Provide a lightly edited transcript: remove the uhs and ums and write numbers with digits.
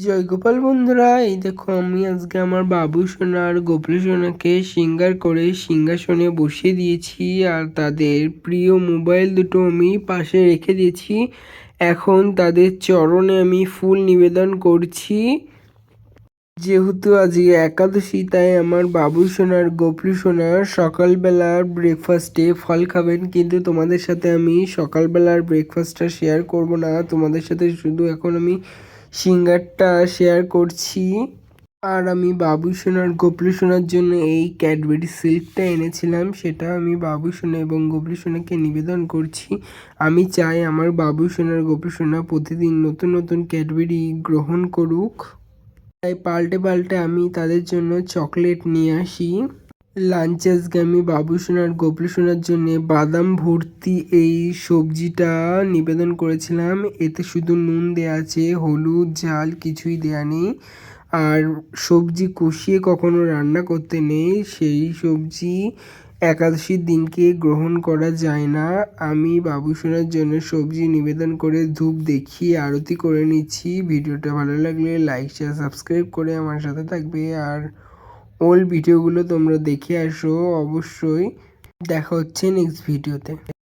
জয় গোপাল বন্ধুরা, এই দেখো আমি আজকে আমার বাবু সোনা আর গোপাল সোনাকে সিঙ্গার করে সিংহাসনে বসিয়ে দিয়েছি আর তাদের প্রিয় মোবাইল দুটো আমি পাশে রেখে দিয়েছি। এখন তাদের চরণে আমি ফুল নিবেদন করছি। যেহেতু আজকে একাদশী তাই আমার বাবু সোনার গোপলু সোনার সকালবেলার ব্রেকফাস্টে ফল খাবেন, কিন্তু তোমাদের সাথে আমি সকালবেলার ব্রেকফাস্টটা শেয়ার করব না। তোমাদের সাথে শুধু এখন আমি সিঙ্গারটা শেয়ার করছি। আর আমি বাবু সোনার গোপলু সোনার জন্য এই ক্যাডবেরি সিল্কটা এনেছিলাম, সেটা আমি বাবু সোনা এবং গোপলু সোনাকে নিবেদন করছি। আমি চাই আমার বাবু সোনার গোপলু সোনা প্রতিদিন নতুন নতুন ক্যাডবেরি গ্রহণ করুক, তাই পাল্টে পাল্টে আমি তাদের জন্য চকলেট নিয়ে আসি। লাঞ্চে আজকে আমি বাবু সোনার গোপলু সোনার জন্য বাদাম ভর্তি এই সবজিটা নিবেদন করেছিলাম। এতে শুধু নুন দেওয়া আছে, হলুদ ঝাল কিছুই দেওয়া নেই। আর সবজি কষিয়ে কখনো রান্না করতে নেই, সেই সবজি একাদশীর দিনকে গ্রহণ করা যায় না। আমি বাবু সোনার জন্য সবজি নিবেদন করে ধূপ দেখিয়ে আরতি করে নিচ্ছি। ভিডিওটা ভালো লাগলে লাইক শেয়ার সাবস্ক্রাইব করে আমার সাথে থাকবে, আর ওল্ড ভিডিওগুলো তোমরা দেখে আসো অবশ্যই। দেখা হচ্ছে নেক্সট ভিডিওতে।